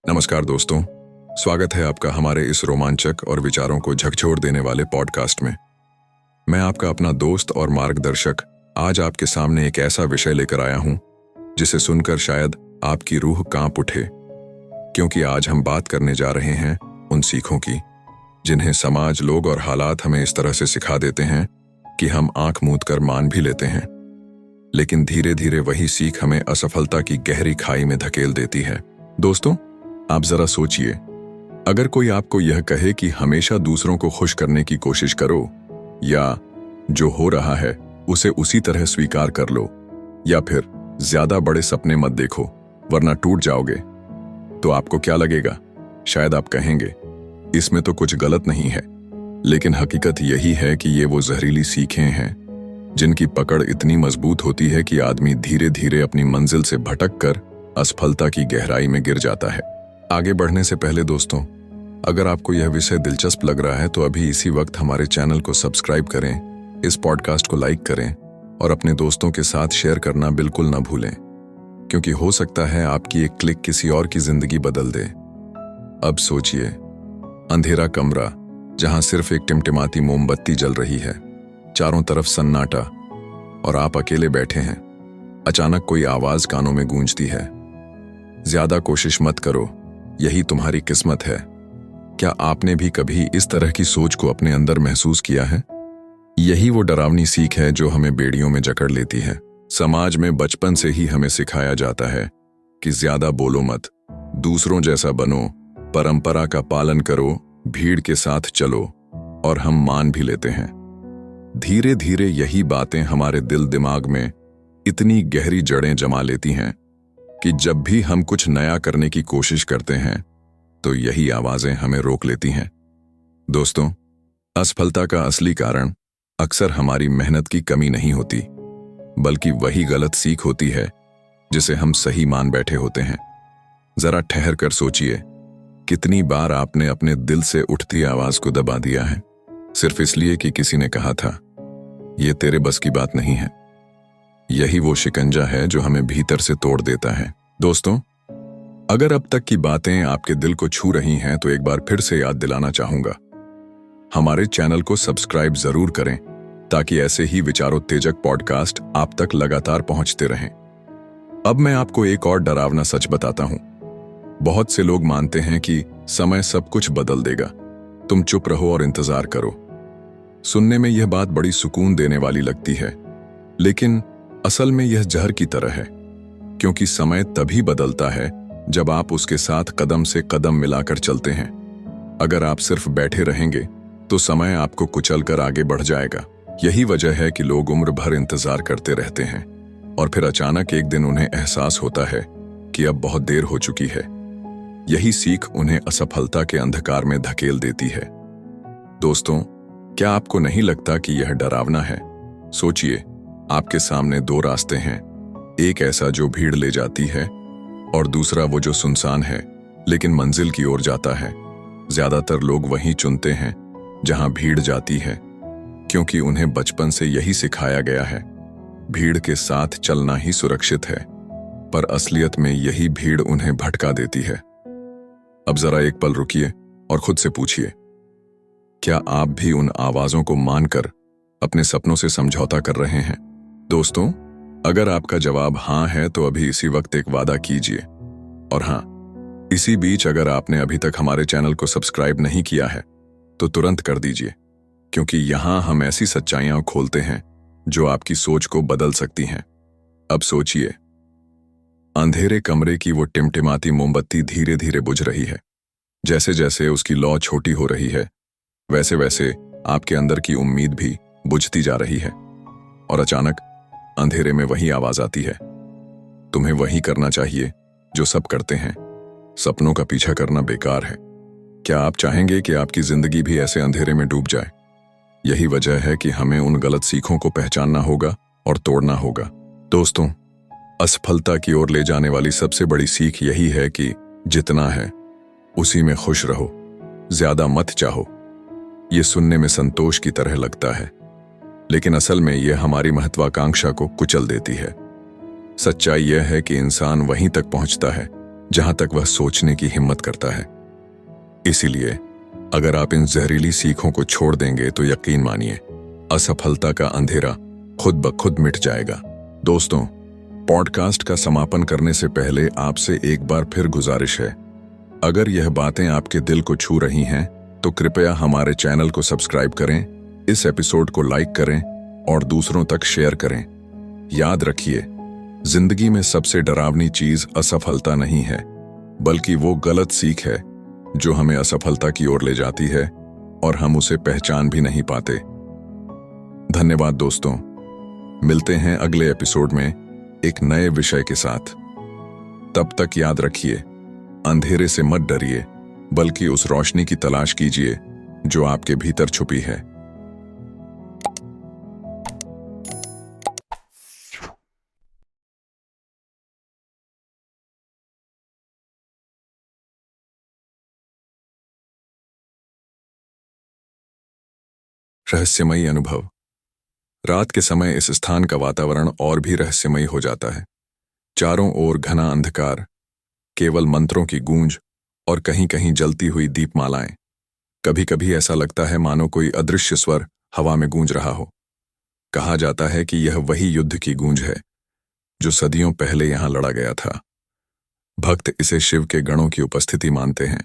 नमस्कार दोस्तों, स्वागत है आपका हमारे इस रोमांचक और विचारों को झकझोर देने वाले पॉडकास्ट में। मैं आपका अपना दोस्त और मार्गदर्शक आज आपके सामने एक ऐसा विषय लेकर आया हूं जिसे सुनकर शायद आपकी रूह कांप उठे, क्योंकि आज हम बात करने जा रहे हैं उन सीखों की जिन्हें समाज, लोग और हालात हमें इस तरह से सिखा देते हैं कि हम आंख मूंद कर मान भी लेते हैं, लेकिन धीरे धीरे वही सीख हमें असफलता की गहरी खाई में धकेल देती है। दोस्तों, आप जरा सोचिए, अगर कोई आपको यह कहे कि हमेशा दूसरों को खुश करने की कोशिश करो, या जो हो रहा है उसे उसी तरह स्वीकार कर लो, या फिर ज्यादा बड़े सपने मत देखो वरना टूट जाओगे, तो आपको क्या लगेगा? शायद आप कहेंगे इसमें तो कुछ गलत नहीं है, लेकिन हकीकत यही है कि ये वो जहरीली सीखें हैं जिनकी पकड़ इतनी मजबूत होती है कि आदमी धीरे धीरे अपनी मंजिल से भटक कर असफलता की गहराई में गिर जाता है। आगे बढ़ने से पहले दोस्तों, अगर आपको यह विषय दिलचस्प लग रहा है तो अभी इसी वक्त हमारे चैनल को सब्सक्राइब करें, इस पॉडकास्ट को लाइक करें और अपने दोस्तों के साथ शेयर करना बिल्कुल ना भूलें, क्योंकि हो सकता है आपकी एक क्लिक किसी और की जिंदगी बदल दे। अब सोचिए, अंधेरा कमरा जहां सिर्फ एक टिमटिमाती मोमबत्ती जल रही है, चारों तरफ सन्नाटा और आप अकेले बैठे हैं। अचानक कोई आवाज कानों में गूंजती है, ज्यादा कोशिश मत करो, यही तुम्हारी किस्मत है। क्या आपने भी कभी इस तरह की सोच को अपने अंदर महसूस किया है? यही वो डरावनी सीख है जो हमें बेड़ियों में जकड़ लेती है। समाज में बचपन से ही हमें सिखाया जाता है कि ज्यादा बोलो मत, दूसरों जैसा बनो, परंपरा का पालन करो, भीड़ के साथ चलो, और हम मान भी लेते हैं। धीरे धीरे यही बातें हमारे दिल दिमाग में इतनी गहरी जड़ें जमा लेती हैं कि जब भी हम कुछ नया करने की कोशिश करते हैं तो यही आवाजें हमें रोक लेती हैं। दोस्तों, असफलता का असली कारण अक्सर हमारी मेहनत की कमी नहीं होती, बल्कि वही गलत सीख होती है जिसे हम सही मान बैठे होते हैं। जरा ठहर कर सोचिए, कितनी बार आपने अपने दिल से उठती आवाज को दबा दिया है, सिर्फ इसलिए कि किसी ने कहा था यह तेरे बस की बात नहीं है। यही वो शिकंजा है जो हमें भीतर से तोड़ देता है। दोस्तों, अगर अब तक की बातें आपके दिल को छू रही हैं तो एक बार फिर से याद दिलाना चाहूंगा, हमारे चैनल को सब्सक्राइब जरूर करें ताकि ऐसे ही विचारोत्तेजक पॉडकास्ट आप तक लगातार पहुंचते रहें। अब मैं आपको एक और डरावना सच बताता हूं। बहुत से लोग मानते हैं कि समय सब कुछ बदल देगा, तुम चुप रहो और इंतजार करो। सुनने में यह बात बड़ी सुकून देने वाली लगती है, लेकिन असल में यह जहर की तरह है, क्योंकि समय तभी बदलता है जब आप उसके साथ कदम से कदम मिलाकर चलते हैं। अगर आप सिर्फ बैठे रहेंगे तो समय आपको कुचलकर आगे बढ़ जाएगा। यही वजह है कि लोग उम्र भर इंतजार करते रहते हैं और फिर अचानक एक दिन उन्हें एहसास होता है कि अब बहुत देर हो चुकी है। यही सीख उन्हें असफलता के अंधकार में धकेल देती है। दोस्तों, क्या आपको नहीं लगता कि यह डरावना है? सोचिए, आपके सामने दो रास्ते हैं, एक ऐसा जो भीड़ ले जाती है और दूसरा वो जो सुनसान है लेकिन मंजिल की ओर जाता है। ज्यादातर लोग वहीं चुनते हैं जहां भीड़ जाती है, क्योंकि उन्हें बचपन से यही सिखाया गया है, भीड़ के साथ चलना ही सुरक्षित है। पर असलियत में यही भीड़ उन्हें भटका देती है। अब जरा एक पल रुकिए और खुद से पूछिए, क्या आप भी उन आवाजों को मानकर अपने सपनों से समझौता कर रहे हैं? दोस्तों, अगर आपका जवाब हां है तो अभी इसी वक्त एक वादा कीजिए, और हां, इसी बीच अगर आपने अभी तक हमारे चैनल को सब्सक्राइब नहीं किया है तो तुरंत कर दीजिए, क्योंकि यहां हम ऐसी सच्चाइयां खोलते हैं जो आपकी सोच को बदल सकती हैं। अब सोचिए, अंधेरे कमरे की वो टिमटिमाती मोमबत्ती धीरे धीरे बुझ रही है। जैसे जैसे उसकी लौ छोटी हो रही है, वैसे वैसे आपके अंदर की उम्मीद भी बुझती जा रही है, और अचानक अंधेरे में वही आवाज आती है, तुम्हें वही करना चाहिए जो सब करते हैं, सपनों का पीछा करना बेकार है। क्या आप चाहेंगे कि आपकी जिंदगी भी ऐसे अंधेरे में डूब जाए? यही वजह है कि हमें उन गलत सीखों को पहचानना होगा और तोड़ना होगा। दोस्तों, असफलता की ओर ले जाने वाली सबसे बड़ी सीख यही है कि जितना है उसी में खुश रहो, ज्यादा मत चाहो। ये सुनने में संतोष की तरह लगता है, लेकिन असल में यह हमारी महत्वाकांक्षा को कुचल देती है। सच्चाई यह है कि इंसान वहीं तक पहुंचता है जहां तक वह सोचने की हिम्मत करता है। इसीलिए अगर आप इन जहरीली सीखों को छोड़ देंगे तो यकीन मानिए, असफलता का अंधेरा खुद ब खुद मिट जाएगा। दोस्तों, पॉडकास्ट का समापन करने से पहले आपसे एक बार फिर गुजारिश है, अगर यह बातें आपके दिल को छू रही हैं तो कृपया हमारे चैनल को सब्सक्राइब करें, इस एपिसोड को लाइक करें और दूसरों तक शेयर करें। याद रखिए, जिंदगी में सबसे डरावनी चीज असफलता नहीं है, बल्कि वो गलत सीख है जो हमें असफलता की ओर ले जाती है और हम उसे पहचान भी नहीं पाते। धन्यवाद दोस्तों, मिलते हैं अगले एपिसोड में एक नए विषय के साथ। तब तक याद रखिए, अंधेरे से मत डरिए, बल्कि उस रोशनी की तलाश कीजिए जो आपके भीतर छुपी है। रहस्यमयी अनुभव। रात के समय इस स्थान का वातावरण और भी रहस्यमयी हो जाता है। चारों ओर घना अंधकार, केवल मंत्रों की गूंज और कहीं कहीं जलती हुई दीपमालाएं। कभी कभी ऐसा लगता है मानो कोई अदृश्य स्वर हवा में गूंज रहा हो। कहा जाता है कि यह वही युद्ध की गूंज है जो सदियों पहले यहां लड़ा गया था। भक्त इसे शिव के गणों की उपस्थिति मानते हैं।